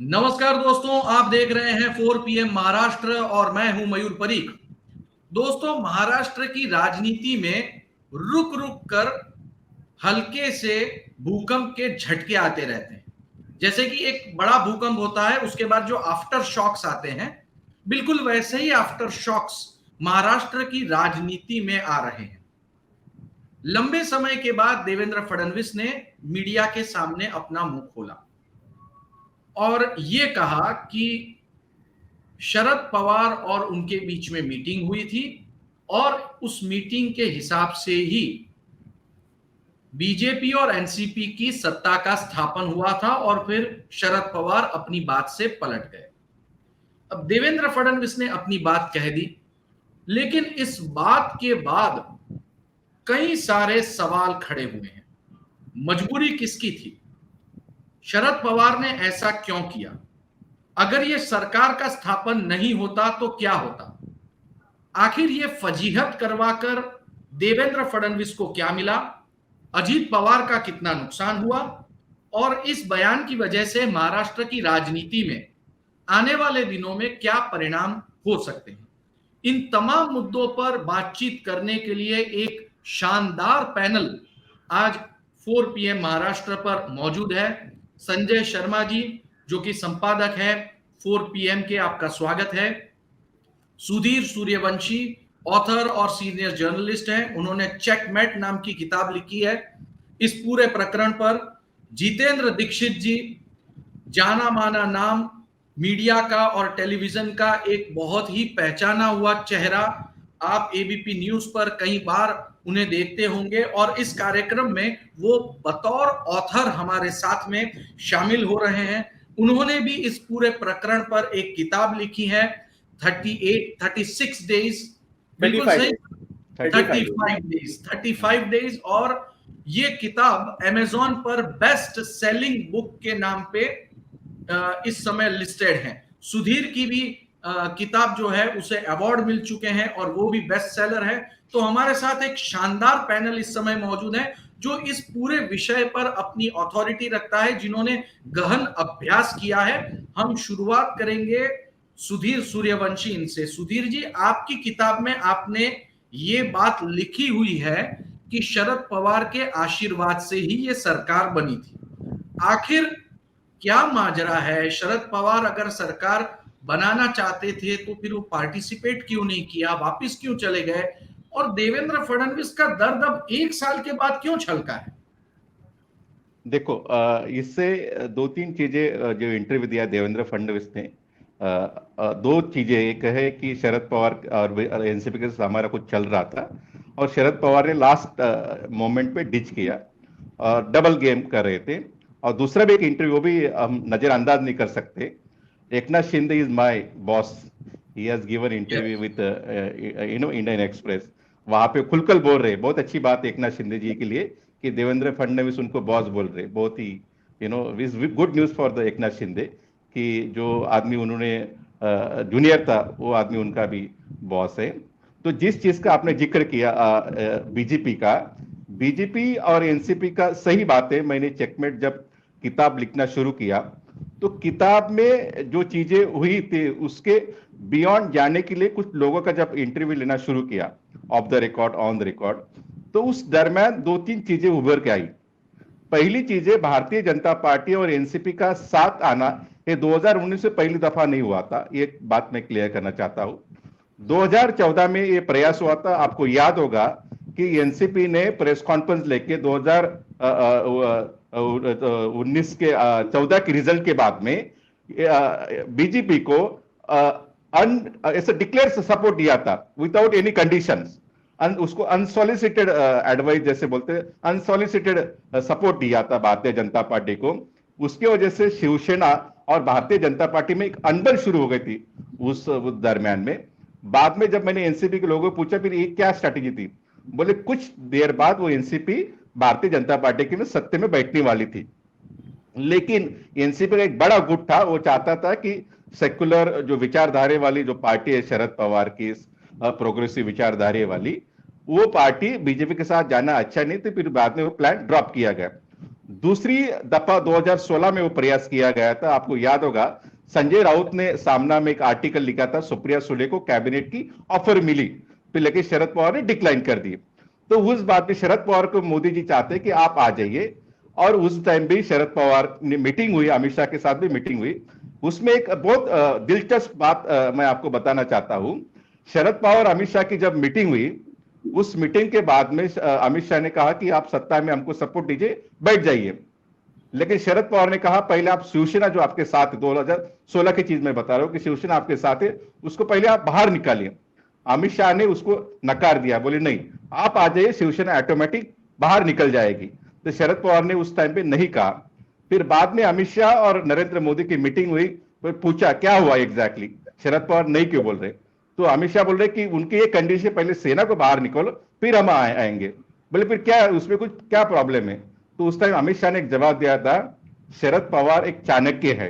नमस्कार दोस्तों, आप देख रहे हैं 4 PM महाराष्ट्र और मैं हूं मयूर परीख। दोस्तों, महाराष्ट्र की राजनीति में रुक रुक कर हल्के से भूकंप के झटके आते रहते हैं। जैसे कि एक बड़ा भूकंप होता है, उसके बाद जो आफ्टर शॉक्स आते हैं, बिल्कुल वैसे ही आफ्टर शॉक्स महाराष्ट्र की राजनीति में आ रहे हैं। लंबे समय के बाद देवेंद्र फडणवीस ने मीडिया के सामने अपना मुंह खोला और ये कहा कि शरद पवार और उनके बीच में मीटिंग हुई थी और उस मीटिंग के हिसाब से ही बीजेपी और एनसीपी की सत्ता का स्थापन हुआ था और फिर शरद पवार अपनी बात से पलट गए। अब देवेंद्र फडणवीस ने अपनी बात कह दी, लेकिन इस बात के बाद कई सारे सवाल खड़े हुए हैं। मजबूरी किसकी थी? शरद पवार ने ऐसा क्यों किया? अगर यह सरकार का स्थापन नहीं होता तो क्या होता? आखिर ये फजीहत करवाकर देवेंद्र फडणवीस को क्या मिला? अजीत पवार का कितना नुकसान हुआ? और इस बयान की वजह से महाराष्ट्र की राजनीति में आने वाले दिनों में क्या परिणाम हो सकते हैं? इन तमाम मुद्दों पर बातचीत करने के लिए एक शानदार पैनल आज 4 PM महाराष्ट्र पर मौजूद है। संजय शर्मा जी, जो कि संपादक है 4 PM के, आपका स्वागत है। सुधीर सूर्यवंशी ऑथर और सीनियर जर्नलिस्ट हैं, उन्होंने चेकमेट नाम की किताब लिखी है इस पूरे प्रकरण पर। जितेंद्र दीक्षित जी, जाना माना नाम, मीडिया का और टेलीविजन का एक बहुत ही पहचाना हुआ चेहरा। आप एबीपी न्यूज पर कई बार उन्हें देखते होंगे और इस कार्यक्रम में वो बतौर ऑथर हमारे साथ में शामिल हो रहे हैं। उन्होंने भी इस पूरे प्रकरण पर एक किताब लिखी है 36 डेज, बिल्कुल सही, 35 डेज। और ये किताब अमेजॉन पर बेस्ट सेलिंग बुक के नाम पे इस समय लिस्टेड है। सुधीर की भी किताब जो है उसे अवार्ड मिल चुके हैं और वो भी बेस्ट सेलर है। तो हमारे साथ एक शानदार पैनल इस समय मौजूद है जो इस पूरे विषय पर अपनी अथॉरिटी रखता है, जिन्होंने गहन अभ्यास किया है। हम शुरुआत करेंगे सुधीर सूर्यवंशी इनसे। सुधीर जी, आपकी किताब में आपने ये बात लिखी हुई है कि शरद पवार के आशीर्वाद से ही ये सरकार बनी थी। आखिर क्या माजरा है? शरद पवार अगर सरकार बनाना चाहते थे तो फिर वो पार्टिसिपेट क्यों नहीं किया, वापस क्यों चले गए? और देवेंद्र फडणवीस का दर्द अब 1 साल के बाद क्यों छलका है? देखो, इससे दो तीन चीजें जो इंटरव्यू दिया देवेंद्र फडणवीस ने, दो चीजें। एक है कि शरद पवार और एनसीपी के साथ हमारा कुछ चल रहा था और शरद पवार ने लास्ट मोमेंट पे डिच किया और डबल गेम कर रहे थे। और दूसरा भी एक इंटरव्यू भी हम नजरअंदाज नहीं कर सकते। Eknath Shinde is my boss, he has given interview with Indian express. वहां पे खुलकर बोल रहे, बहुत अच्छी बात एकनाथ शिंदे जी के लिए कि देवेंद्र फडणवीस उनको बॉस बोल रहे। बहुत ही good news for the Eknath Shinde कि जो आदमी उन्होंने जूनियर था वो आदमी उनका भी बॉस है। तो जिस चीज का आपने जिक्र किया बीजेपी का, बीजेपी और एनसीपी का, सही बात है। मैंने चेकमेट जब किताब लिखना शुरू किया तो किताब में जो चीजें हुई थी उसके बियॉन्ड जाने के लिए कुछ लोगों का जब इंटरव्यू लेना शुरू किया, of the record, on the record, तो उस दरमियान दो तीन चीजें उभर के आई। पहली चीज है, भारतीय जनता पार्टी और एनसीपी का साथ आना ये 2019 से पहली दफा नहीं हुआ था। ये बात मैं क्लियर करना चाहता हूं। 2014 में ये प्रयास हुआ था। आपको याद होगा कि एनसीपी ने प्रेस कॉन्फ्रेंस लेके 2019 के 14 के रिजल्ट के बाद में बीजेपी को ऐसा डिक्लेयर सपोर्ट दिया था विदाउट एनी कंडीशंस। उसको अनसॉलिसिटेड एडवाइस जैसे बोलते हैं, अनसॉलिसिटेड सपोर्ट दिया था भारतीय जनता पार्टी को। उसकी वजह से शिवसेना और भारतीय जनता पार्टी में एक अनबन शुरू हो गई थी उस दरमियान में। बाद में जब मैंने एनसीपी के लोगों को पूछा फिर ये क्या स्ट्रैटेजी थी, बोले कुछ देर बाद वो एनसीपी भारतीय जनता पार्टी की में सत्ते में बैठने वाली थी। लेकिन एनसीपी का एक बड़ा गुट था, वो चाहता था कि सेक्युलर जो विचारधारे वाली जो पार्टी है शरद पवार की, प्रोग्रेसिव विचारधारे वाली, वो पार्टी बीजेपी के साथ जाना अच्छा नहीं, तो फिर बाद में वो प्लान ड्रॉप किया गया। दूसरी दफा 2016 में वो प्रयास किया गया था। आपको याद होगा, संजय राउत ने सामना में एक आर्टिकल लिखा था, सुप्रिया सुले को कैबिनेट की ऑफर मिली, फिर लेकिन शरद पवार ने डिक्लाइन कर दी। तो उस बात पे शरद पवार को मोदी जी चाहते कि आप आ जाइए, और उस टाइम भी शरद पवार ने मीटिंग हुई, अमित शाह के साथ भी मीटिंग हुई। उसमें एक बहुत दिलचस्प बात मैं आपको बताना चाहता हूं। शरद पवार और अमित शाह की जब मीटिंग हुई, उस मीटिंग के बाद में अमित शाह ने कहा कि आप सत्ता में हमको सपोर्ट दीजिए, बैठ जाइए। लेकिन शरद पवार ने कहा पहले आप शिवसेना जो आपके साथ 2016 की चीज मैं बता रहा हूं कि शिवसेना आपके साथ है, उसको पहले आप बाहर निकालिए। अमित शाह ने उसको नकार दिया, बोले नहीं आप आ जाइए, शिवसेना ऑटोमेटिक बाहर निकल जाएगी। तो शरद पवार ने उस टाइम पे नहीं कहा। फिर बाद में अमित शाह और नरेंद्र मोदी की मीटिंग हुई, फिर पूछा क्या हुआ एग्जैक्टली, शरद पवार नहीं क्यों बोल रहे। तो अमित शाह बोल रहे कि उनकी ये कंडीशन, पहले सेना को बाहर निकालो फिर हम आएंगे। बोले फिर क्या उसमें कुछ क्या प्रॉब्लम है। तो उस टाइम अमित शाह ने एक जवाब दिया था, शरद पवार एक चाणक्य है,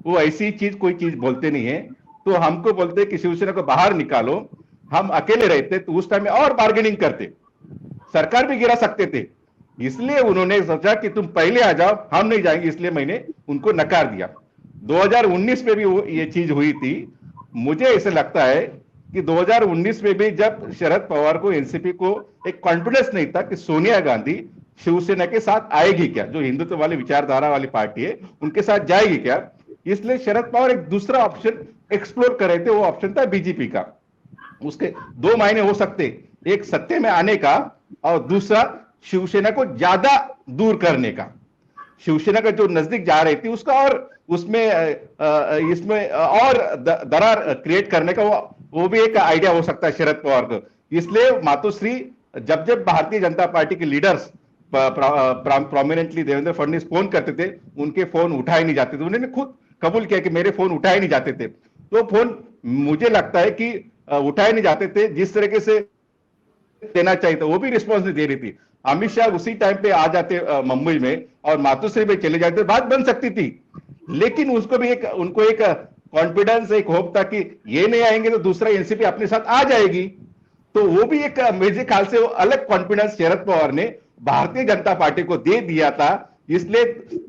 वो ऐसी चीज कोई चीज बोलते नहीं है। तो हमको बोलते कि शिवसेना को बाहर निकालो, हम अकेले रहते तो उस टाइम में और बार्गेनिंग करते, सरकार भी गिरा सकते थे। इसलिए उन्होंने सोचा कि तुम पहले आ जाओ, हम नहीं जाएंगे, इसलिए मैंने उनको नकार दिया। 2019 में भी वो ये चीज हुई थी। मुझे ऐसा लगता है कि 2019 में भी जब शरद पवार को, एनसीपी को एक कॉन्फिडेंस नहीं था कि सोनिया गांधी शिवसेना के साथ आएगी क्या, जो हिंदुत्व वाली विचारधारा वाली पार्टी है उनके साथ जाएगी क्या, इसलिए शरद पवार एक दूसरा ऑप्शन एक्सप्लोर कर रहे थे। वो ऑप्शन था बीजेपी का। उसके दो मायने हो सकते, एक सत्ते में आने का और दूसरा शिवसेना को ज्यादा दूर करने का। शिवसेना का जो नजदीक जा रही थी उसका, और उसमें इसमें और दरार क्रिएट करने का वो भी एक आइडिया हो सकता है शरद पवार को। इसलिए मातोश्री जब जब भारतीय जनता पार्टी के leaders prominently Devendra Fadnavis phone करते थे, उनके फोन उठाए नहीं जाते थे। उन्होंने खुद कबूल किया कि मेरे फोन उठाए नहीं जाते थे। तो फोन मुझे लगता है कि उठाए नहीं जाते थे, जिस तरीके से देना चाहिए था वो भी रिस्पॉन्स नहीं दे रही थी। अमित शाह उसी टाइम पे आ जाते मुंबई में और मातोश्री में चले जाते, बात बन सकती थी। लेकिन उसको भी उनको एक कॉन्फिडेंस, एक होप था कि ये नहीं आएंगे तो दूसरा एनसीपी अपने साथ आ जाएगी। तो वो भी एक मेरे ख्याल से वो अलग कॉन्फिडेंस शरद पवार ने भारतीय जनता पार्टी को दे दिया था। इसलिए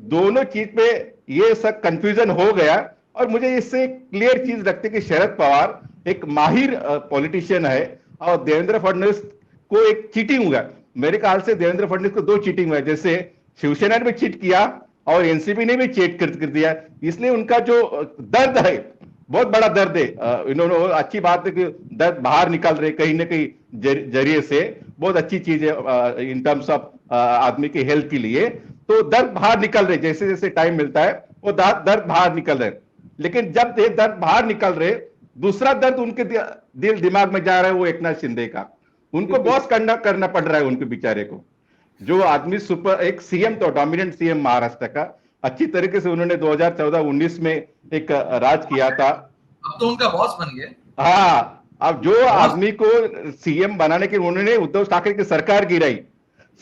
दोनों चीज पे ये सब कंफ्यूजन हो गया। और मुझे इससे क्लियर चीज लगती है कि शरद पवार एक माहिर पॉलिटिशियन है, और देवेंद्र फडणवीस को एक चीटिंग हुआ। मेरे ख्याल से देवेंद्र फडणवीस को दो चीटिंग हुआ, जैसे शिवसेना ने भी चीट किया और एनसीपी ने भी चीट कर दिया। इसलिए उनका जो दर्द है, बहुत बड़ा दर्द है। इन्होंने, अच्छी बात है कि दर्द बाहर निकल रहे कहीं ना कहीं जरिए से, बहुत अच्छी चीज है इन टर्म्स ऑफ आदमी के हेल्थ के लिए। तो दर्द बाहर निकल रहे, जैसे जैसे टाइम मिलता है वो दर्द बाहर निकल रहे। लेकिन जब ये दर्द बाहर निकल रहे, दूसरा दर्द उनके दिल दिमाग में जा रहा है, वो एकनाथ शिंदे का। उनको बॉस करना पड़ रहा है उनके बेचारे को। जो आदमी सुपर एक सीएम, तो डोमिनेंट सीएम महाराष्ट्र का, अच्छी तरीके से उन्होंने 2014-19 में एक राज किया था। अब तो उनका बॉस बन गए। हाँ, अब जो आदमी को सीएम बनाने के उन्होंने उद्धव ठाकरे की सरकार गिराई,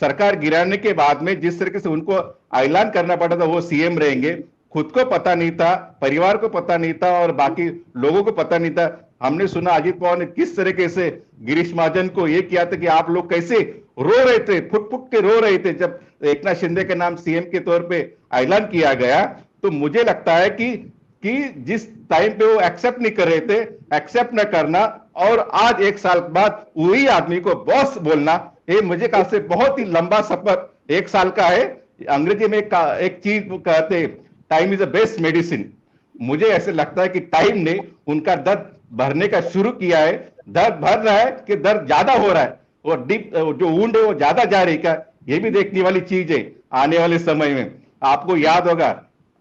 सरकार गिराने के बाद में जिस तरीके से उनको ऐलान करना पड़ा था वो सीएम रहेंगे, खुद को पता नहीं था, परिवार को पता नहीं था, और बाकी लोगों को पता नहीं था। हमने सुना अजीत पवार ने किस तरीके से गिरीश महाजन को ये किया था कि आप लोग कैसे रो रहे थे, फुट फुट के रो रहे थे जब एकनाथ शिंदे के नाम सीएम के तौर पे ऐलान किया गया। तो मुझे लगता है कि जिस टाइम पे वो एक्सेप्ट नहीं कर रहे थे, एक्सेप्ट न करना और आज 1 साल बाद वही आदमी को बॉस बोलना, ये मुझे ख्याल से बहुत ही लंबा सफर 1 साल का है। अंग्रेजी में एक चीज कहते, time is the best medicine. मुझे ऐसे लगता है कि टाइम ने उनका दर्द भरने का शुरू किया है। दर्द भर रहा है कि दर्द ज्यादा हो रहा है, और डीप जो वुंड है वो ज्यादा जा रही है, ये भी देखने वाली चीज है आने वाले समय में। आपको याद होगा,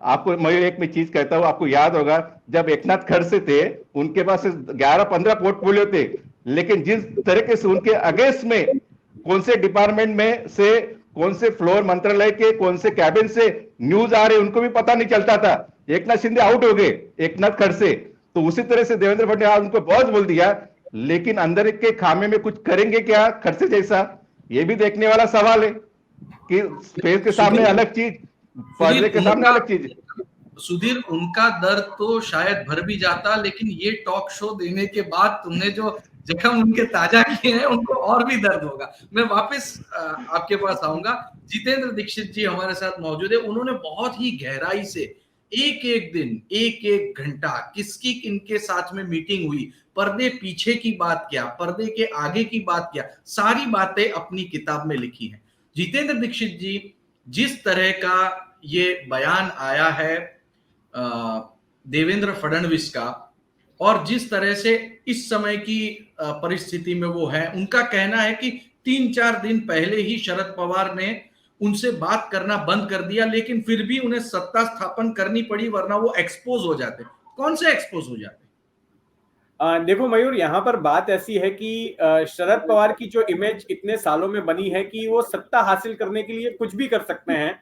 आपको मैं एक में चीज कहता हूं, आपको याद होगा जब एकनाथ खड़से थे, उनके पास 11-15 पोर्टफोलियो थे, लेकिन जिस तरीके से उनके अगेंस्ट में कौन से डिपार्टमेंट में से, कौन से फ्लोर मंत्रालय के कौन से कैबिन से न्यूज आ रहे उनको भी पता नहीं चलता था। एकनाथ शिंदे आउट हो गए, एकनाथ खड़से। तो उसी तरह से देवेंद्र फडणवीस ने उनको बॉस बोल दिया, लेकिन अंदर के खामे में कुछ करेंगे क्या खड़से जैसा, ये भी देखने वाला सवाल है कि फेस के सामने अलग चीज, पर्दे के सामने अलग चीज। सुधीर, उनका दर्द तो शायद भर भी जाता, लेकिन ये टॉक शो देने के बाद तुमने जो जख्म उनके ताजा किए हैं उनको और भी दर्द होगा। मैं वापस आपके पास आऊंगा। जितेंद्र दीक्षित जी हमारे साथ मौजूद है। उन्होंने बहुत ही गहराई से एक एक दिन, एक एक घंटा किसकी इनके साथ में मीटिंग हुई, पर्दे पीछे की बात क्या, पर्दे के आगे की बात क्या, सारी बातें अपनी किताब में लिखी हैं। जितेंद्र दीक्षित जी जिस तरह का ये बयान आया है देवेंद्र फडणवीस का, और जिस तरह से इस समय की परिस्थिति में वो है, उनका कहना है कि 3-4 दिन पहले ही शरद पवार ने उनसे बात करना बंद कर दिया, लेकिन फिर भी उन्हें सत्ता स्थापन करनी पड़ी, वरना वो एक्सपोज हो जाते। कौन से एक्सपोज हो जाते? देखो मयूर, यहाँ पर बात ऐसी है कि शरद पवार की जो इमेज इतने सालों में बनी है कि वो सत्ता हासिल करने के लिए कुछ भी कर सकते हैं,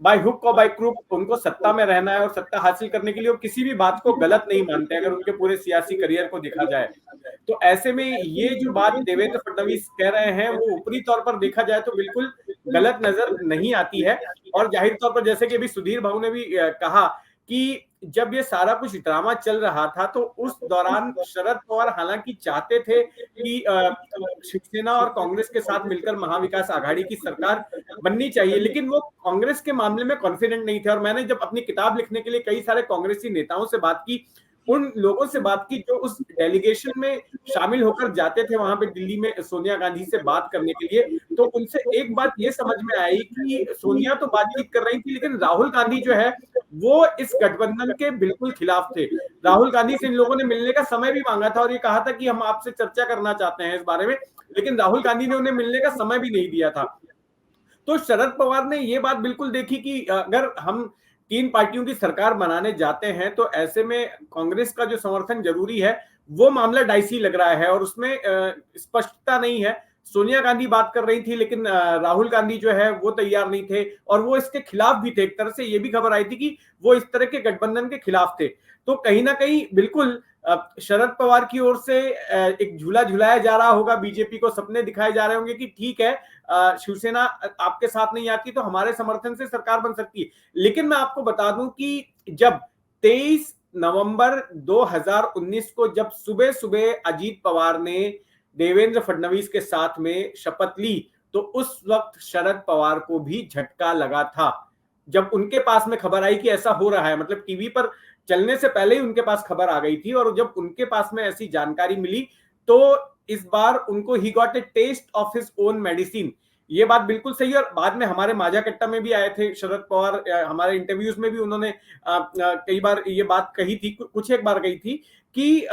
बाय हुक और बाय क्रूक उनको सत्ता में रहना है, और सत्ता हासिल करने के लिए वो किसी भी बात को गलत नहीं मानते अगर उनके पूरे सियासी करियर को देखा जाए। तो ऐसे में ये जो बात देवेंद्र फडणवीस कह रहे हैं वो ऊपरी तौर पर देखा जाए तो बिल्कुल गलत नजर नहीं आती है। और जाहिर तौर पर जैसे कि अभी सुधीर भाऊ ने भी कहा कि जब ये सारा कुछ ड्रामा चल रहा था तो उस दौरान शरद पवार हालांकि चाहते थे कि शिवसेना और कांग्रेस के साथ मिलकर महाविकास आघाड़ी की सरकार बननी चाहिए, लेकिन वो कांग्रेस के मामले में कॉन्फिडेंट नहीं थे। और मैंने जब अपनी किताब लिखने के लिए कई सारे कांग्रेसी नेताओं से बात की, उन लोगों से बात की जो उस डेलीगेशन में शामिल होकर जाते थे वहां पे दिल्ली में सोनिया गांधी से बात करने के लिए, तो उनसे एक बात ये समझ में आई कि सोनिया तो बातचीत कर रही थी, लेकिन राहुल गांधी जो है वो इस गठबंधन के बिल्कुल खिलाफ थे। राहुल गांधी से इन लोगों ने मिलने का समय भी मांगा था और ये कहा था कि हम आपसे चर्चा करना चाहते हैं इस बारे में, लेकिन राहुल गांधी ने उन्हें मिलने का समय भी नहीं दिया था। तो शरद पवार ने ये बात बिल्कुल देखी कि अगर हम 3 पार्टियों की सरकार बनाने जाते हैं तो ऐसे में कांग्रेस का जो समर्थन जरूरी है, वो मामला डाइसी लग रहा है और उसमें स्पष्टता नहीं है। सोनिया गांधी बात कर रही थी, लेकिन राहुल गांधी जो है वो तैयार नहीं थे और वो इसके खिलाफ भी थे। एक तरह से ये भी खबर आई थी कि वो इस तरह के गठबंधन के खिलाफ थे। तो कहीं ना कहीं बिल्कुल शरद पवार की ओर से एक झूला झुलाया जा रहा होगा, बीजेपी को सपने दिखाए जा रहे होंगे कि ठीक है, शिवसेना आपके साथ नहीं आती तो हमारे समर्थन से सरकार बन सकती है। लेकिन मैं आपको बता दूं कि जब 23 नवंबर 2019 को जब सुबह सुबह अजीत पवार ने देवेंद्र फडणवीस के साथ में शपथ ली, तो उस वक्त शरद पवार को भी झटका लगा था। जब उनके पास में खबर आई कि ऐसा हो रहा है, मतलब टीवी पर चलने से पहले ही उनके पास खबर आ गई थी, और जब उनके पास में ऐसी जानकारी मिली तो इस बार उनको ही got a taste of his own medicine. ये बात बिल्कुल सही है। और बाद में हमारे माझा कट्टा में भी आए थे शरद पवार, हमारे इंटरव्यूज में भी उन्होंने कई बार ये बात कही थी, कुछ एक बार कही थी कि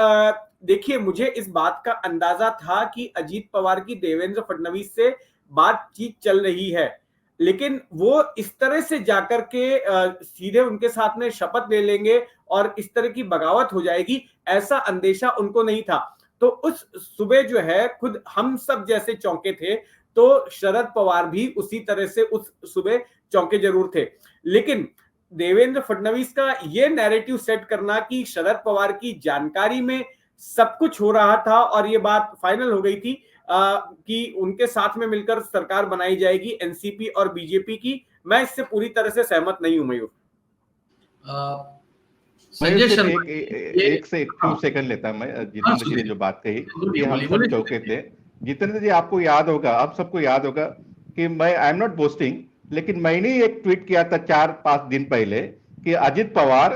देखिए, मुझे इस बात का अंदाजा था कि अजीत पवार की देवेंद्र फडणवीस से बातचीत चल रही है, लेकिन वो इस तरह से जाकर के सीधे उनके साथ में शपथ ले लेंगे और इस तरह की बगावत हो जाएगी, ऐसा अंदेशा उनको नहीं था। तो उस सुबह जो है खुद हम सब जैसे चौंके थे, तो शरद पवार भी उसी तरह से उस सुबह चौंके जरूर थे। लेकिन देवेंद्र फडणवीस का ये नैरेटिव सेट करना कि शरद पवार की जानकारी में सब कुछ हो रहा था और ये बात फाइनल हो गई थी कि उनके साथ में मिलकर सरकार बनाई जाएगी एनसीपी और बीजेपी की, मैं इससे पूरी तरह से सहमत नहीं हूं मयूर। संजय शर्मा, एक से 2 सेकंड लेता मैं जितेंद्र जी ने जो बात कही कि हम सब चौके थे। जितेंद्र जी, आपको याद होगा, आप सबको याद होगा कि मैं आई एम नॉट बोस्टिंग, लेकिन मैंने एक ट्वीट किया था 4-5 दिन पहले कि अजित पवार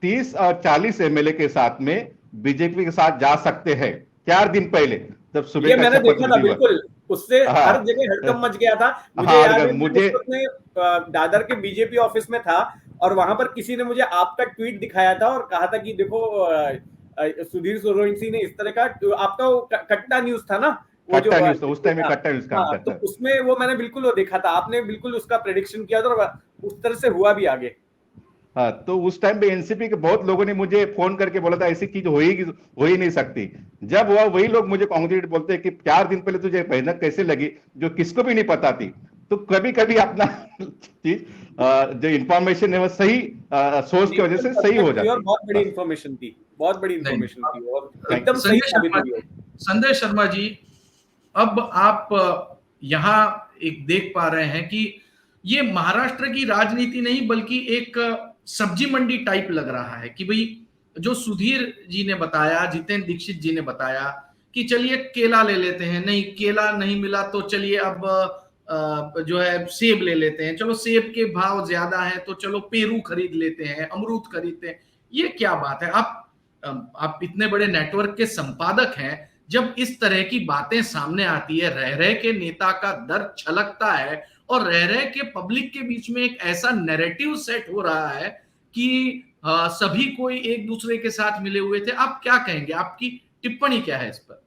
30 और 40 एमएलए के साथ में बीजेपी के साथ जा सकते हैं। 4 दिन पहले जब सुबह ये मैंने देखा था, बिल्कुल उससे हर जगह हड़कंप मच गया था। मुझे याद है, मुझे दादर के बीजेपी ऑफिस में था और वहां पर किसी ने मुझे आपका ट्वीट दिखाया था और कहा था कि देखो सुधीर सोलंकी ने इस तरह का, आपका वो कट्टा न्यूज था ना, वो जो उस टाइम में कट्टा न्यूज काम करता तो उसमें वो मैंने बिल्कुल वो देखा था, आपने बिल्कुल उसका प्रेडिक्शन किया था और उस तरह से हुआ भी आगे। हाँ, तो उस टाइम पे एनसीपी के बहुत लोगों ने मुझे फोन करके बोला था ऐसी चीज हो ही नहीं सकती। जब हुआ वही लोग मुझे कांग्रेस बोलते हैं कि 4 दिन पहले तुझे मेहनत कैसे लगी, जो किसको भी नहीं पता थी। तो कभी कभी अपना चीज जो इंफॉर्मेशन है वो सही सोर्स की वजह से सही हो जाती है। बहुत बड़ी इंफॉर्मेशन थी, बहुत बड़ी इंफॉर्मेशन थी और एकदम सही साबित हुई। संजय शर्मा जी, अब आप यहाँ एक देख पा रहे हैं कि ये महाराष्ट्र की राजनीति नहीं बल्कि एक सब्जी मंडी टाइप लग रहा है कि भाई जो सुधीर जी ने बताया, जितेंद्र दीक्षित जी ने बताया कि चलिए केला ले लेते हैं, नहीं केला नहीं मिला तो चलिए अब जो है सेब ले लेते हैं, चलो सेब के भाव ज्यादा है तो चलो पेरू खरीद लेते हैं, अमरूद खरीदते हैं। ये क्या बात है? आप इतने बड़े नेटवर्क के संपादक हैं, जब इस तरह की बातें सामने आती है, रह रह के नेता का दर्द छलकता है और रह रह के पब्लिक के बीच में एक ऐसा नैरेटिव सेट हो रहा है कि सभी कोई एक दूसरे के साथ मिले हुए थे। आप क्या कहेंगे, आपकी टिप्पणी क्या है इस पर?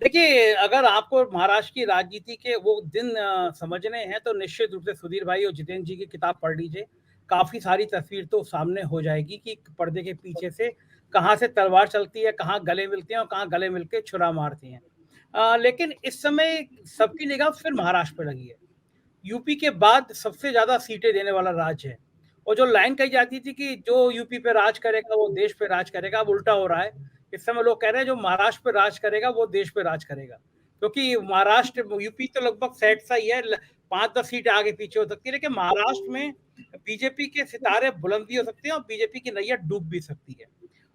देखिए, अगर आपको महाराष्ट्र की राजनीति के वो दिन समझने हैं तो निश्चित रूप से सुधीर भाई और जितेंद्र जी की किताब पढ़ लीजिए। काफी सारी तस्वीर तो सामने हो जाएगी कि पर्दे के पीछे से कहाँ से तलवार चलती है, कहाँ गले मिलते हैं और कहाँ गले मिलके छुरा मारती हैं। लेकिन इस समय सबकी निगाह फिर महाराष्ट्र पर लगी है। यूपी के बाद सबसे ज्यादा सीटें देने वाला राज्य है, और जो लाइन कही जाती थी कि जो यूपी पे राज करेगा वो देश पे राज करेगा, अब उल्टा हो रहा है। इस समय लोग कह रहे हैं जो महाराष्ट्र पे राज करेगा वो देश पे राज करेगा, क्योंकि महाराष्ट्र यूपी तो लगभग सेट सा ही है, 5-10 सीटें आगे पीछे हो सकती है, लेकिन महाराष्ट्र में बीजेपी के सितारे बुलंद भी हो सकते हैं और बीजेपी की नैया डूब भी सकती है।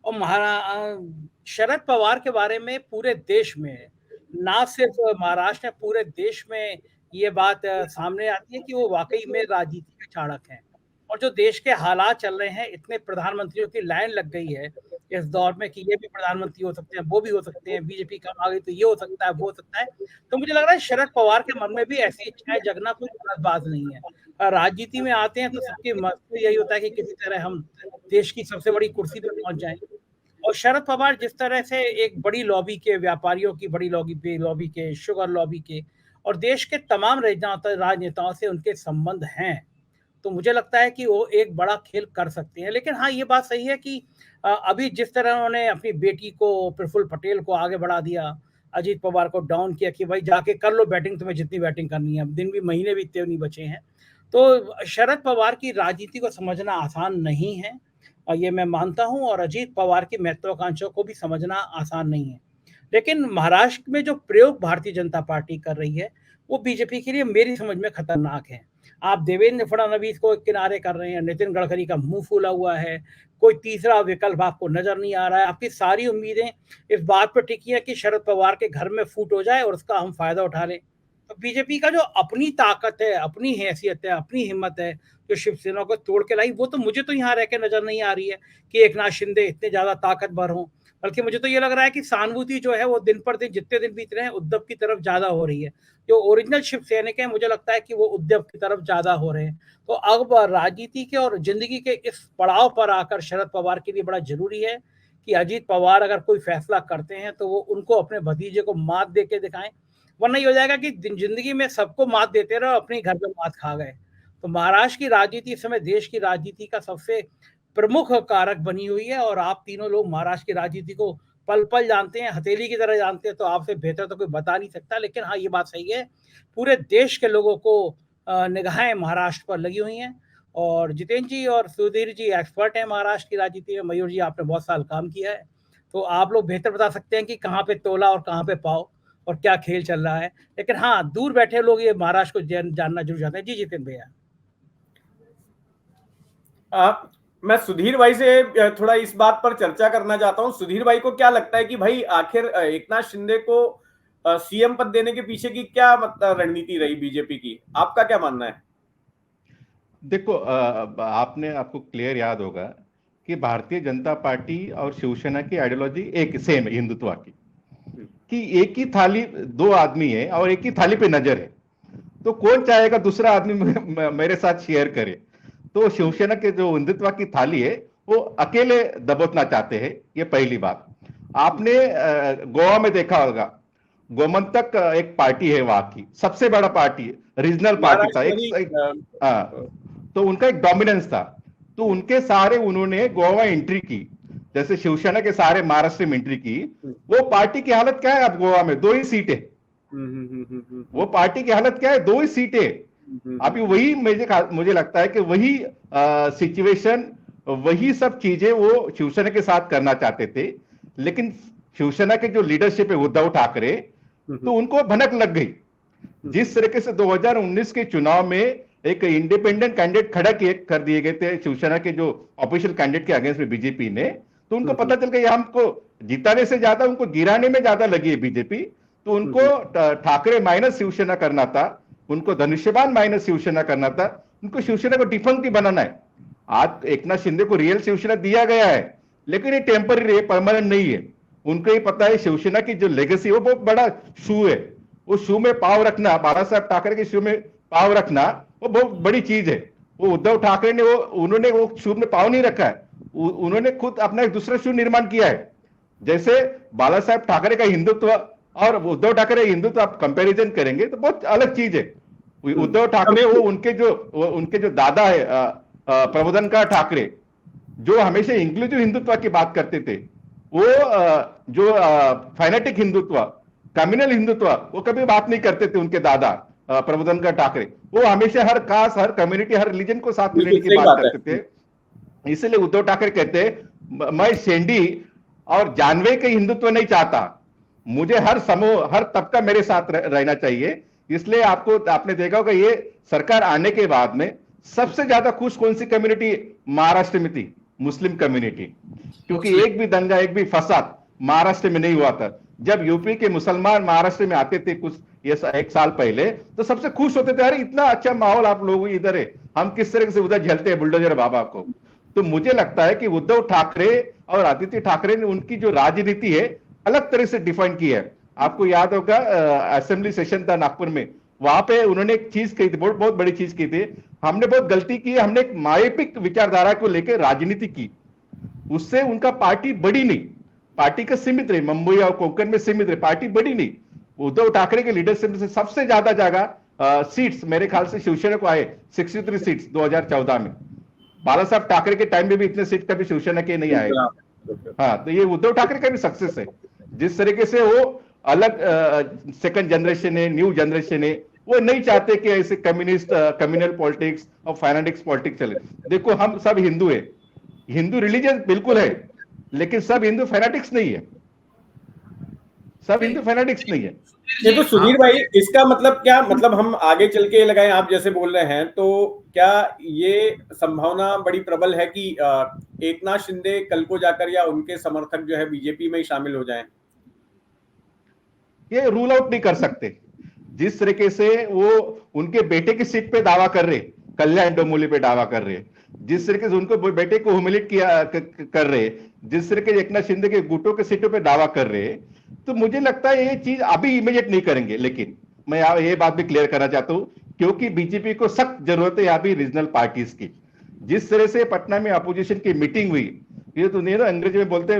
और शरद पवार के बारे में पूरे देश में, ना सिर्फ महाराष्ट्र में, पूरे देश में ये बात सामने आती है कि वो वाकई में राजनीति के चाणक हैं। और जो देश के हालात चल रहे हैं, इतने प्रधानमंत्रियों की लाइन लग गई है इस दौर में कि ये भी प्रधानमंत्री हो सकते हैं, वो भी हो सकते हैं, बीजेपी कम आ गई तो ये हो सकता है, वो हो सकता है। तो मुझे लग रहा है शरद पवार के मन में भी ऐसी इच्छाएं जगना कोई गलत बात नहीं है। राजनीति में आते हैं तो सबकी मकसद यही होता है कि किसी तरह हम देश की सबसे बड़ी कुर्सी पर पहुंच जाएं। और शरद पवार जिस तरह से एक बड़ी लॉबी के, व्यापारियों की बड़ी लॉबी के, शुगर लॉबी के और देश के तमाम राजनेताओं से उनके संबंध हैं, तो मुझे लगता है कि वो एक बड़ा खेल कर सकते हैं। लेकिन हाँ, ये बात सही है कि अभी जिस तरह उन्होंने अपनी बेटी को, प्रफुल्ल पटेल को आगे बढ़ा दिया, अजीत पवार को डाउन किया कि भाई जाके कर लो बैटिंग, तुम्हें जितनी बैटिंग करनी है, दिन भी महीने भी इतने नहीं बचे हैं। तो शरद पवार की राजनीति को समझना आसान नहीं है, और ये मैं मानता हूं, और अजीत पवार की महत्वाकांक्षाओं को भी समझना आसान नहीं है। लेकिन महाराष्ट्र में जो प्रयोग भारतीय जनता पार्टी कर रही है वो बीजेपी के लिए मेरी समझ में खतरनाक है। आप देवेंद्र फडणवीस को किनारे कर रहे हैं, नितिन गडकरी का मुंह फूला हुआ है, कोई तीसरा विकल्प आपको नजर नहीं आ रहा है। आपकी सारी उम्मीदें इस बात पर टिकी है कि शरद पवार के घर में फूट हो जाए और उसका हम फायदा उठा लें। तो बीजेपी का जो अपनी ताकत है, अपनी हैसियत है, अपनी हिम्मत है, जो शिवसेना को तोड़ के लाई, वो तो मुझे तो यहाँ रह के नजर नहीं आ रही है कि एकनाथ शिंदे इतने ज्यादा ताकतवर हों। बल्कि मुझे तो ये लग रहा है कि सहानुभूति जो है वो दिन पर दिन, जितने दिन बीत रहे हैं, उद्धव की तरफ ज्यादा हो रही है। जो ओरिजिनल शिव सैनिक है, मुझे लगता है कि वो उद्धव की तरफ ज्यादा हो रहे हैं। तो अब राजनीति के और जिंदगी के इस पड़ाव पर आकर शरद पवार के लिए बड़ा जरूरी है कि अजीत पवार अगर कोई फैसला करते हैं तो वो उनको अपने भतीजे को मात दे के दिखाएं, वरना ये हो जाएगा कि जिंदगी में सबको मात देते रहे, अपने घर में मात खा गए। तो महाराष्ट्र की राजनीति इस समय देश की राजनीति का सबसे प्रमुख कारक बनी हुई है, और आप तीनों लोग महाराष्ट्र की राजनीति को पल पल जानते हैं, हथेली की तरह जानते हैं, तो आपसे बेहतर तो कोई बता नहीं सकता। लेकिन हाँ, ये बात सही है, पूरे देश के लोगों को निगाहें महाराष्ट्र पर लगी हुई हैं। और जितेंद्र जी और सुधीर जी एक्सपर्ट हैं महाराष्ट्र की राजनीति में, मयूर जी आपने बहुत साल काम किया है, तो आप लोग बेहतर बता सकते हैं कि कहाँ पे तोला और कहाँ पे पाव और क्या खेल चल रहा है। लेकिन हाँ, दूर बैठे लोग ये महाराष्ट्र को जानना जरूर चाहते हैं। जी जितेंद्र भैया। मैं सुधीर भाई से थोड़ा इस बात पर चर्चा करना चाहता हूं। सुधीर भाई को क्या लगता है कि भाई आखिर एकनाथ शिंदे को सीएम पद देने के पीछे की क्या मतलब रणनीति रही बीजेपी की? आपका क्या मानना है? देखो, आपको क्लियर याद होगा कि भारतीय जनता पार्टी और शिवसेना की आइडियोलॉजी एक सेम है, हिंदुत्व की, कि एक ही थाली, दो आदमी है और एक ही थाली पे नजर है, तो कौन चाहेगा दूसरा आदमी मेरे साथ शेयर करे। तो शिवसेना के जो हिंदुत्व की थाली है वो अकेले दबोचना चाहते हैं, ये पहली बात। आपने गोवा में देखा होगा, गोमंतक एक पार्टी है वहां की, सबसे बड़ा पार्टी है, रीजनल पार्टी था, तो उनका एक डोमिनेंस था। तो उनके सारे उन्होंने गोवा एंट्री की, जैसे शिवसेना के सारे महाराष्ट्र में एंट्री की। वो पार्टी की हालत क्या है अब गोवा में? 2 ही सीटें। वो पार्टी की हालत क्या है? 2 ही सीटें। अभी वही मुझे लगता है कि वही सिचुएशन, वही सब चीजें वो शिवसेना के साथ करना चाहते थे, लेकिन शिवसेना के जो लीडरशिप है उद्धव ठाकरे, तो उनको भनक लग गई। जिस तरीके से 2019 के चुनाव में एक इंडिपेंडेंट कैंडिडेट खड़ा कर दिए गए थे शिवसेना के जो ऑफिशियल कैंडिडेट के अगेंस्ट में बीजेपी ने, तो उनको पता चल गया हमको जिताने से ज्यादा उनको गिराने में ज्यादा लगी है बीजेपी। तो उनको ठाकरे माइनस शिवसेना करना था, उनको धनुष्यबाण माइनस शिवसेना करना था, उनको शिवसेना को डिफंक्ट ही बनाना है। आज एकनाथ शिंदे को रियल शिवसेना दिया गया है, लेकिन ये टेम्पररी है, परमानेंट नहीं है। उनको ही पता है शिवसेना की जो लेगेसी है वो बहुत बड़ा शू है, वो शू में पाव रखना, बाला साहब ठाकरे के शू में पाव रखना वो बहुत बड़ी चीज है। वो उद्धव ठाकरे ने उन्होंने वो शू में पाव नहीं रखा है, उन्होंने खुद अपना एक दूसरा शू निर्माण किया है। जैसे बाला साहब ठाकरे का हिंदुत्व और उद्धव ठाकरे हिंदुत्व आप कंपैरिजन करेंगे तो बहुत अलग चीज है। उद्धव ठाकरे वो उनके जो दादा है प्रबोधनकार ठाकरे, जो हमेशा इंक्लूसिव हिंदुत्व की बात करते थे, वो जो फाइनेटिक हिंदुत्व, कम्युनल हिंदुत्व, वो कभी बात नहीं करते थे। उनके दादा प्रबोधनकार ठाकरे वो हमेशा हर कास्ट, हर कम्युनिटी, हर रिलीजन को साथ में लेने की बात करते थे। इसलिए उद्धव ठाकरे कहते मैं शेंडी और जानवे के हिंदुत्व नहीं चाहता, मुझे हर समूह, हर तबका मेरे साथ रहना चाहिए। इसलिए आपने देखा होगा ये सरकार आने के बाद में सबसे ज्यादा खुश कौन सी कम्युनिटी महाराष्ट्र में थी? Muslim community. क्योंकि एक भी दंगा, एक भी फसाद महाराष्ट्र में नहीं हुआ था। जब यूपी के मुसलमान महाराष्ट्र में आते थे कुछ ये 1 साल पहले, तो सबसे खुश होते थे, अरे इतना अच्छा माहौल आप लोग इधर है, हम किस तरह से उधर झेलते हैं बुलडोजर बाबा को। तो मुझे लगता है कि उद्धव ठाकरे और आदित्य ठाकरे ने उनकी जो राजनीति है अलग तरह से डिफाइन की है। आपको याद होगा असेंबली सेशन था नागपुर में, वहां पे उन्होंने एक चीज कही थी, बहुत बड़ी चीज की थी, हमने बहुत गलती की, हमने एक मायोपिक विचारधारा को लेकर राजनीति की, उससे उनका पार्टी बड़ी नहीं, पार्टी का सीमित रही, मुंबई और कोंकण में सीमित रही, पार्टी बड़ी नहीं। उद्धव ठाकरे के लीडरशिप से सबसे ज्यादा जगह सीट्स मेरे ख्याल से शिवसेना को आए, 63 सीट्स 2014 में। बाला साहब ठाकरे के टाइम में भी इतने सीट कभी शिवसेना के नहीं आए। हाँ, तो ये उद्धव ठाकरे का भी सक्सेस है। जिस तरीके से वो अलग सेकंड जनरेशन है, न्यू जनरेशन है, वो नहीं चाहते कि ऐसे कम्युनिस्ट, कम्युनल पॉलिटिक्स और फाइनेटिक्स पॉलिटिक्स चले। देखो हम सब हिंदू है, हिंदू रिलीजन बिल्कुल है, लेकिन सब हिंदू फैनेटिक्स नहीं है, सब हिंदू फैनेटिक्स नहीं है। ये तो सुधीर भाई, इसका मतलब क्या, मतलब हम आगे चल के लगाए, आप जैसे बोल रहे हैं, तो क्या ये संभावना बड़ी प्रबल है कि एकनाथ शिंदे कल को जाकर या उनके समर्थक जो है बीजेपी में ही शामिल हो जाएं? ये रूल आउट नहीं कर सकते। जिस तरीके से वो उनके बेटे की सीट पे दावा कर रहे, कल्याण डोंबिवली पे दावा कर रहे, जिस तरीके से उनको बेटे को ह्यूमिलेट किया कर रहे, जिस तरीके से एकनाथ शिंदे के गुटों के सीटों पे दावा कर रहे, तो मुझे लगता है ये चीज अभी इमीडिएट नहीं करेंगे। लेकिन मैं ये बात भी क्लियर करना चाहता हूं, क्योंकि बीजेपी को सख्त जरूरत है अभी रीजनल पार्टीज की। जिस तरह से पटना में अपोजिशन की मीटिंग हुई, ये तो नहीं ना, अंग्रेजी में बोलते हैं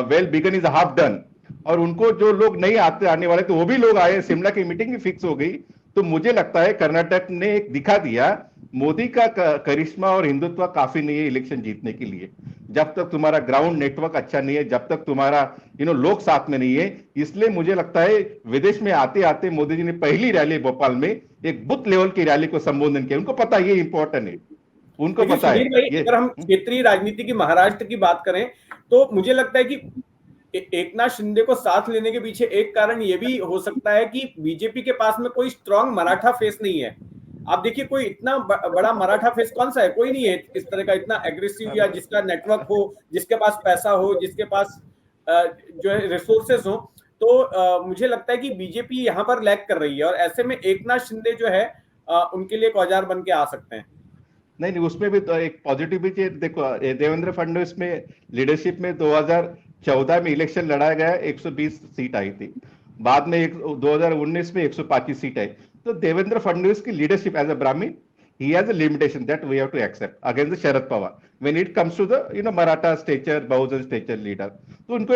well begun is half done, और उनको जो लोग नहीं आने वाले तो वो भी लोग आए, शिमला की मीटिंग भी फिक्स हो गई। तो मुझे लगता है कर्नाटक ने एक दिखा दिया मोदी का करिश्मा और हिंदुत्व काफी नहीं है इलेक्शन जीतने के लिए। जब तक तुम्हारा ग्राउंड नेटवर्क अच्छा नहीं है, जब तक तुम्हारा लोग साथ में नहीं है, इसलिए मुझे लगता है विदेश में आते आते मोदी जी ने पहली रैली भोपाल में एक बूथ लेवल की रैली को संबोधन किया। उनको पता ये इंपॉर्टेंट है, उनको पता है। अगर हम क्षेत्रीय राजनीति की, महाराष्ट्र की बात करें, तो मुझे लगता है कि एकनाथ शिंदे को साथ लेने के पीछे एक कारण ये भी हो सकता है कि बीजेपी के पास में कोई स्ट्रांग मराठा फेस नहीं है। आप देखिए, कोई इतना बड़ा मराठा फेस कौन सा है? कोई नहीं है इस तरह का, इतना एग्रेसिव, या जिसका नेटवर्क हो, जिसके पास पैसा हो, जिसके पास जो है रिसोर्सेस हो। तो मुझे लगता है कि बीजेपी यहाँ पर लैग कर रही है, और ऐसे में एकनाथ शिंदे जो है उनके लिए एक औजार बन के आ सकते हैं। नहीं, उसमें भी तो एक पॉजिटिविटी देखो, देवेंद्र फडणवीस में लीडरशिप में 2014 में इलेक्शन लड़ाया गया, 120 सीट आई थी, बाद में 2019 में 125 सीट आई। तो देवेंद्र फडणवीस की लीडरशिप एज अ ब्राह्मण, he has a limitation that we have to accept against the Sharad Pawar when it comes to the Maratha stature, Bahujan stature leader। तो उनको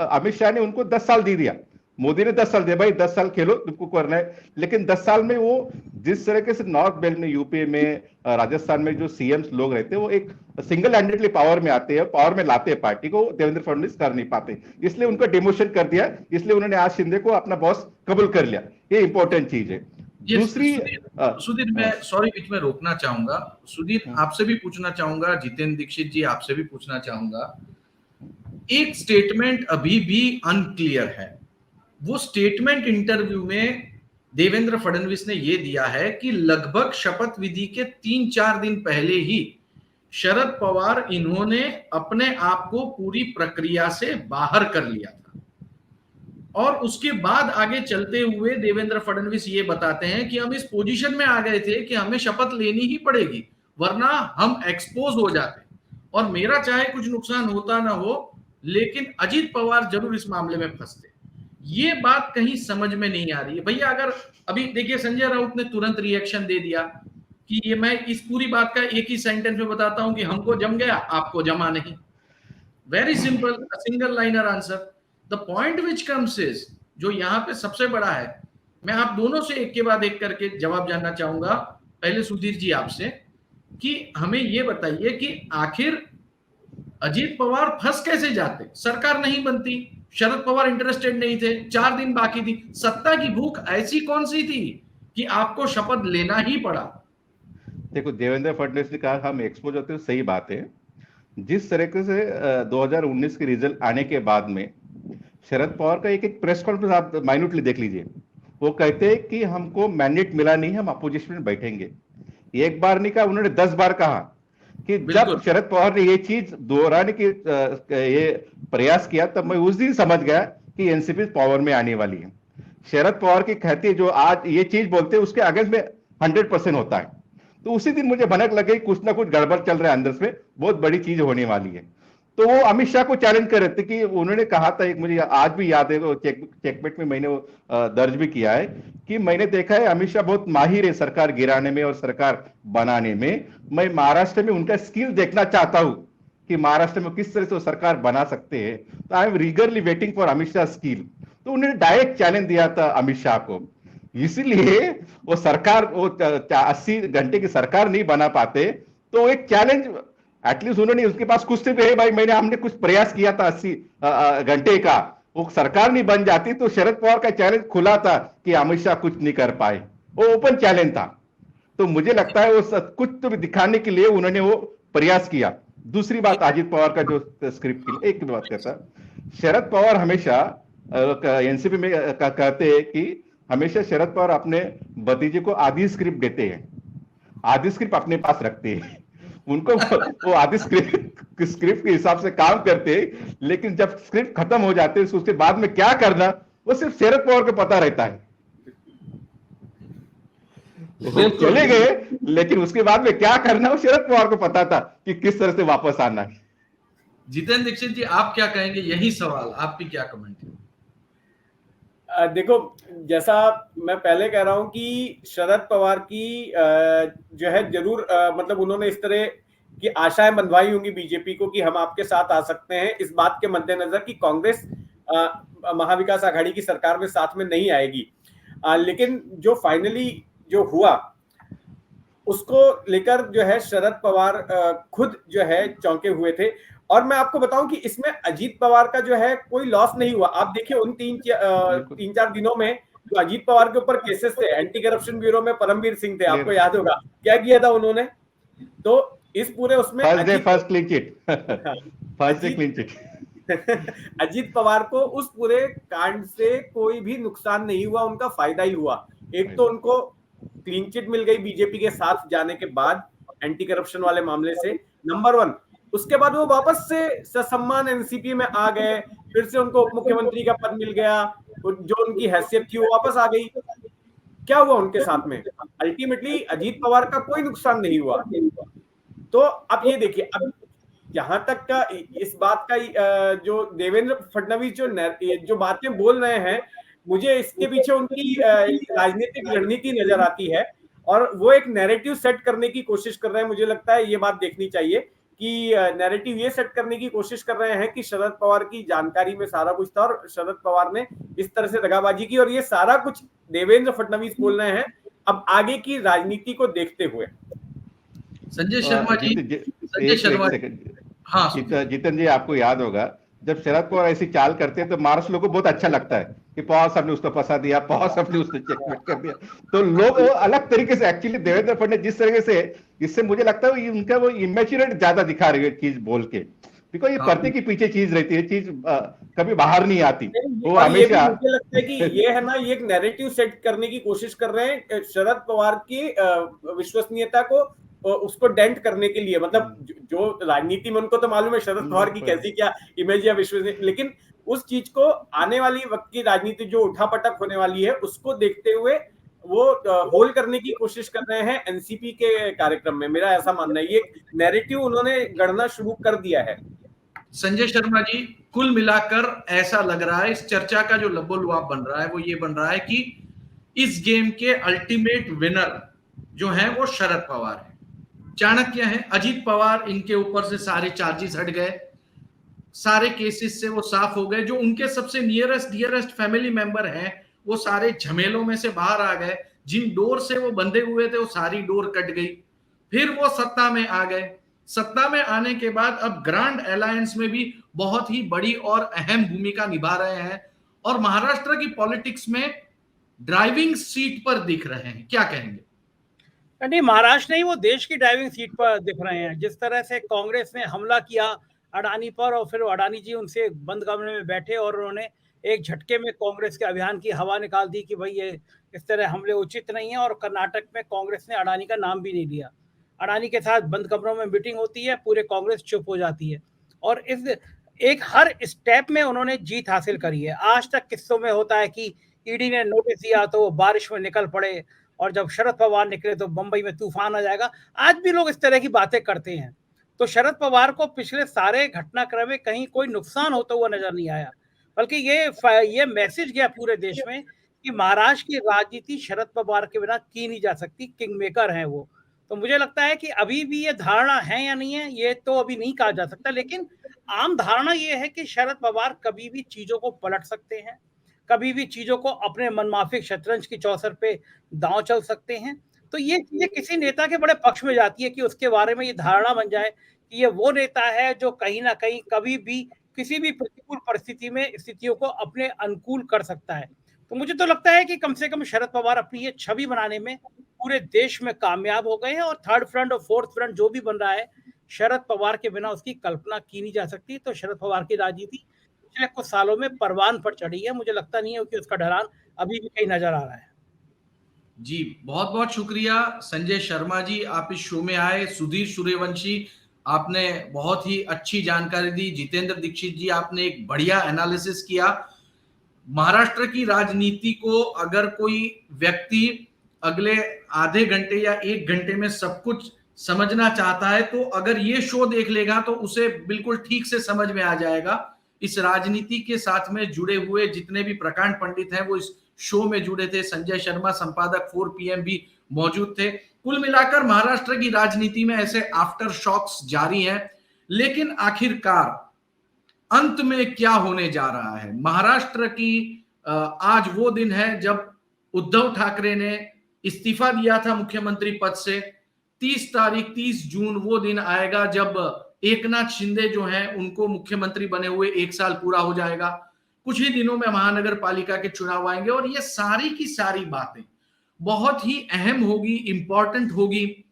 अमित शाह ने उनको 10 साल दे दिया, मोदी ने 10 साल दिया, भाई 10 साल खेलो, तुमको करना है। लेकिन 10 साल में वो जिस तरीके से नॉर्थ बेल्ट में, यूपी में, राजस्थान में जो सीएम्स लोग रहते हैं, वो एक सिंगल हैंडेडली पावर में आते हैं, पावर में लाते हैं पार्टी को, देवेंद्र फडणवीस कर नहीं पाते, इसलिए उनको डिमोशन कर दिया। इसलिए उन्होंने आज शिंदे को अपना बॉस कबूल कर लिया, ये इंपॉर्टेंट चीज है। दूसरी सुधीर, मैं सॉरी बीच में रोकना चाहूंगा। सुधीर, आपसे भी पूछना चाहूंगा, जितेंद्र दीक्षित जी आपसे भी पूछना चाहूंगा। एक स्टेटमेंट अभी भी अनक्लियर है, वो स्टेटमेंट इंटरव्यू में देवेंद्र फडणवीस ने यह दिया है कि लगभग शपथ विधि के 3-4 दिन पहले ही शरद पवार इन्होंने अपने आप को पूरी प्रक्रिया से बाहर कर लिया था। और उसके बाद आगे चलते हुए देवेंद्र फडणवीस ये बताते हैं कि हम इस पोजीशन में आ गए थे कि हमें शपथ लेनी ही पड़ेगी, वरना हम एक्सपोज हो जाते, और मेरा चाहे कुछ नुकसान होता ना हो, लेकिन अजीत पवार जरूर इस मामले में फंसते। ये बात कहीं समझ में नहीं आ रही है भैया। अगर अभी देखिए संजय राउत ने तुरंत रिएक्शन दे दिया कि ये मैं इस पूरी बात का एक ही सेंटेंस में बताता हूं कि हमको जम गया, आपको जमा नहीं। Very simple, single liner answer. The point which comes is, जो यहाँ पे सबसे बड़ा है, मैं आप दोनों से एक के बाद एक करके जवाब जानना चाहूंगा। पहले सुधीर जी आपसे, कि हमें ये बताइए कि आखिर अजीत पवार फंस कैसे जाते? सरकार नहीं बनती, शरद पवार इंटरेस्टेड नहीं थे, 4 दिन बाकी थी, सत्ता की भूख ऐसी कौन सी थी कि आपको शपथ लेना ही पड़ा? देखो, देवेंद्र फडणवीस ने कहा हम एक्सपोज होते हैं, सही बात है। जिस तरीके से 2019 के रिजल्ट आने के बाद में शरद पवार का एक प्रेस कॉन्फ्रेंस आप माइन्यूटली देख लीजिए, वो कहते हैं कि हमको मैंडेट मिला नहीं, हम अपोजिशन में बैठेंगे। एक बार नहीं कहा, उन्होंने 10 बार कहा कि जब शरद पवार ने ये चीज दोहराने की ये प्रयास किया, तब मैं उस दिन समझ गया कि एनसीपी पावर में आने वाली है। शरद पवार की कहती जो आज ये चीज बोलते हैं उसके अगेंस्ट में 100% होता है। तो उसी दिन मुझे भनक लग गई कुछ ना कुछ गड़बड़ चल रहा है अंदर से, बहुत बड़ी चीज होने वाली है। तो वो अमित शाह को चैलेंज कर रहे थे कि उन्होंने कहा था, एक मुझे आज भी याद है, वो चेकमेट में मैंने वो दर्ज भी किया है कि मैंने देखा है अमित शाह बहुत माहिर है सरकार गिराने में और सरकार बनाने में। मैं महाराष्ट्र में उनका स्किल देखना चाहता हूं कि महाराष्ट्र में किस तरह से वो सरकार बना सकते हैं। तो आई एम रीगरली waiting for Amit Shah skill. तो उन्होंने डायरेक्ट चैलेंज दिया था अमित शाह को, इसीलिए वो सरकार, वो 80 घंटे की सरकार नहीं बना पाते, तो एक चैलेंज एटलीस्ट उन्होंने, उसके पास कुछ तो है भाई, हमने कुछ प्रयास किया था 80 घंटे का, वो सरकार नहीं बन जाती। तो शरद पवार का चैलेंज खुला था कि अमित शाह कुछ नहीं कर पाए, वो ओपन चैलेंज था। तो मुझे लगता है वो कुछ तो भी दिखाने के लिए उन्होंने वो प्रयास किया। दूसरी बात, अजीत पवार का जो स्क्रिप्ट की एक बात कहता, शरद पवार हमेशा एनसीपी में कहते हैं कि हमेशा शरद पवार अपने भतीजे को आधी स्क्रिप्ट देते हैं, आधी स्क्रिप्ट अपने पास रखते हैं, उनको वो आधी स्क्रिप्ट के हिसाब से काम करते हैं, लेकिन जब स्क्रिप्ट खत्म हो जाते हैं उसके बाद में क्या करना वो सिर्फ शरद पवार को पता रहता है। वो चले गए, लेकिन उसके बाद में क्या करना वो शरद पवार को पता था कि किस तरह से वापस आना है। जितेंद्र दीक्षित जी, आप क्या कहेंगे? यही सवाल, आपकी क्या कमेंट है? देखो, जैसा मैं पहले कह रहा हूं कि शरद पवार की जो है जरूर मतलब उन्होंने इस तरह की आशाएं बंधवाई होंगी बीजेपी को कि हम आपके साथ आ सकते हैं, इस बात के मद्देनजर कि कांग्रेस महाविकास आघाड़ी की सरकार में साथ में नहीं आएगी। लेकिन जो फाइनली जो हुआ उसको लेकर जो है शरद पवार खुद जो है चौंके हुए थे। और मैं आपको बताऊं कि इसमें अजीत पवार का जो है कोई लॉस नहीं हुआ। आप देखिए उन 3-4 दिनों में जो अजीत पवार के ऊपर केसेस थे, एंटी करप्शन ब्यूरो में परमवीर सिंह थे, आपको याद होगा क्या किया था उन्होंने। तो इस पूरे उसमें first clean chit Ajit Pawar को उस पूरे कांड से कोई भी नुकसान नहीं हुआ, उनका फायदा ही हुआ। एक तो उनको क्लीन चिट मिल गई बीजेपी के साथ जाने के बाद एंटी करप्शन वाले मामले से, नंबर 1। उसके बाद वो वापस से ससम्मान एनसीपी में आ गए, फिर से उनको उप मुख्यमंत्री का पद मिल गया, जो उनकी हैसियत थी वो वापस आ गई। क्या हुआ उनके साथ में? अल्टीमेटली अजीत पवार का कोई नुकसान नहीं हुआ। तो अब ये देखिए, अब जहां तक का इस बात का जो देवेंद्र फडणवीस जो बातें बोल रहे हैं, मुझे इसके पीछे उनकी राजनीतिक रणनीति नजर आती है और वो एक नैरेटिव सेट करने की कोशिश कर रहे हैं। मुझे लगता है ये बात देखनी चाहिए कि नैरेटिव ये सेट करने की कोशिश कर रहे हैं कि शरद पवार की जानकारी में सारा कुछ था और शरद पवार ने इस तरह से दगाबाजी की, और ये सारा कुछ देवेंद्र फडणवीस बोल रहे हैं अब आगे की राजनीति को देखते हुए। संजय शर्मा जी, हाँ जितेंद्र जी, आपको याद होगा जब शरद पवार ऐसी चाल करते हैं तो महाराष्ट्र लोगों को बहुत अच्छा लगता है कि पवार साहब ने उसको फंसा दिया, पवार साहब ने उसको चेकमेट कर दिया। तो लोग अलग तरीके से, एक्चुअली देवेंद्र फडणवीस जिस तरीके से, इससे मुझे लगता है उनका वो इमेच्योर ज्यादा दिखा रही है चीज बोल के, बिकॉज ये पर्दे के पीछे चीज रहती है, चीज कभी बाहर नहीं आती। वो हमेशा मुझे लगता है कि ये है ना, ये एक नैरेटिव सेट करने की कोशिश कर रहे हैं शरद पवार की विश्वसनीयता को, उसको डेंट करने के लिए। मतलब जो राजनीति में उनको तो मालूम है शरद पवार की कैसी क्या इमेज या विश्वसनीय, लेकिन उस चीज को आने वाली वक्त की राजनीति जो उठापटक होने वाली है उसको देखते हुए वो होल्ड करने की कोशिश कर रहे हैं एनसीपी के कार्यक्रम में। मेरा ऐसा मानना है, ये नैरेटिव उन्होंने गढ़ना शुरू कर दिया है। संजय शर्मा जी, कुल मिलाकर ऐसा लग रहा है, इस चर्चा का जो लबोलुआब बन रहा है वो ये बन रहा है कि इस गेम के अल्टीमेट विनर जो है वो शरद पवार है, चाणक्य है। अजीत पवार, इनके ऊपर से सारे चार्जेस हट गए, सारे केसेस से वो साफ हो गए। जो उनके सबसे नियरेस्ट डियरेस्ट फैमिली मेंबर हैं वो सारे झमेलों में से बाहर आ गए। जिन डोर से वो बंधे हुए थे वो सारी डोर कट गई। फिर वो सत्ता में आ गए। सत्ता में आने के बाद अब ग्रांड अलायंस में भी बहुत ही बड़ी और अहम भूमिका निभा रहे हैं और महाराष्ट्र की पॉलिटिक्स में ड्राइविंग सीट पर दिख रहे हैं। क्या कहेंगे? नहीं, महाराष्ट्र नहीं, वो देश की ड्राइविंग सीट पर दिख रहे हैं। जिस तरह से कांग्रेस ने हमला किया अडानी पर और फिर अडानी जी उनसे बंद कमरे में बैठे और उन्होंने एक झटके में कांग्रेस के अभियान की हवा निकाल दी कि भाई ये इस तरह हमले उचित नहीं है। और कर्नाटक में कांग्रेस ने अडानी का नाम भी नहीं लिया। अडानी के साथ बंद कमरों में मीटिंग होती है, पूरे कांग्रेस चुप हो जाती है और इस एक हर स्टेप में उन्होंने जीत हासिल करी है। आज तक किस्सों में होता है कि ईडी ने नोटिस दिया तो वो बारिश में निकल पड़े और जब शरद पवार निकले तो बंबई में तूफान आ जाएगा। आज भी लोग इस तरह की बातें करते हैं। तो शरद पवार को पिछले सारे घटनाक्रम में कहीं कोई नुकसान होता हुआ नजर नहीं आया, बल्कि ये मैसेज गया पूरे देश में कि महाराष्ट्र की राजनीति शरद पवार के बिना की नहीं जा सकती, किंग मेकर है वो। तो मुझे लगता है कि अभी भी ये धारणा है या नहीं है ये तो अभी नहीं कहा जा सकता, लेकिन आम धारणा ये है कि शरद पवार कभी भी चीजों को पलट सकते हैं, कभी भी चीजों को अपने मनमाफिक शतरंज की चौसर पे दांव चल सकते हैं। तो ये चीजें किसी नेता के बड़े पक्ष में जाती है कि उसके बारे में ये धारणा बन जाए कि ये वो नेता है जो कहीं ना कहीं कभी भी किसी भी प्रतिकूल परिस्थिति में स्थितियों को अपने अनुकूल कर सकता है। तो मुझे तो लगता है कि कम से कम शरद पवार अपनी ये छवि बनाने में पूरे देश में कामयाब हो गए हैं और थर्ड फ्रंट और फोर्थ फ्रंट जो भी बन रहा है शरद पवार के बिना उसकी कल्पना की नहीं जा सकती। तो शरद पवार की राजनीति पिछले कुछ सालों में परवान पर चढ़ी है। मुझे लगता नहीं है कि उसका ढलान अभी भी कहीं नजर आ रहा है। जी, बहुत बहुत शुक्रिया संजय शर्मा जी, आप इस शो में आए। सुधीर सूर्यवंशी, आपने बहुत ही अच्छी जानकारी दी। जितेंद्र दीक्षित जी, आपने एक बढ़िया एनालिसिस किया। महाराष्ट्र की राजनीति को अगर कोई व्यक्ति अगले आधे घंटे या 1 घंटे में सब कुछ समझना चाहता है तो अगर ये शो देख लेगा तो उसे बिल्कुल ठीक से समझ में आ जाएगा। इस राजनीति के साथ में जुड़े हुए जितने भी प्रकांड पंडित हैं वो इस शो में जुड़े थे। संजय शर्मा संपादक 4 PM भी मौजूद थे। कुल मिलाकर महाराष्ट्र की राजनीति में ऐसे आफ्टर शॉक्स जारी हैं, लेकिन आखिरकार अंत में क्या होने जा रहा है? महाराष्ट्र की आज वो दिन है जब उद्धव ठाकरे ने इस्तीफा दिया था मुख्यमंत्री पद से। 30 जून वो दिन आएगा जब एकनाथ शिंदे जो हैं उनको मुख्यमंत्री बने हुए 1 साल पूरा हो जाएगा। कुछ ही दिनों में महानगर पालिका के चुनाव आएंगे और ये सारी की सारी बातें बहुत ही अहम होगी, इंपॉर्टेंट होगी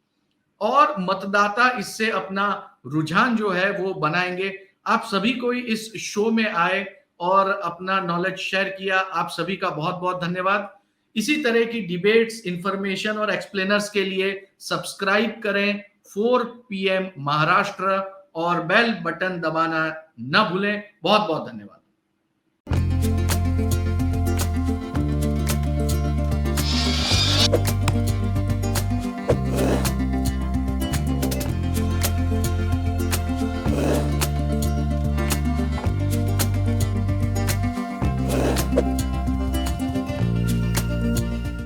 और मतदाता इससे अपना रुझान जो है वो बनाएंगे। आप सभी कोई इस शो में आए और अपना नॉलेज शेयर किया, आप सभी का बहुत बहुत धन्यवाद। इसी तरह की डिबेट्स, इंफॉर्मेशन और एक्सप्लेनर्स के लिए सब्सक्राइब करें 4 PM महाराष्ट्र और बेल बटन दबाना न भूलें। बहुत बहुत धन्यवाद।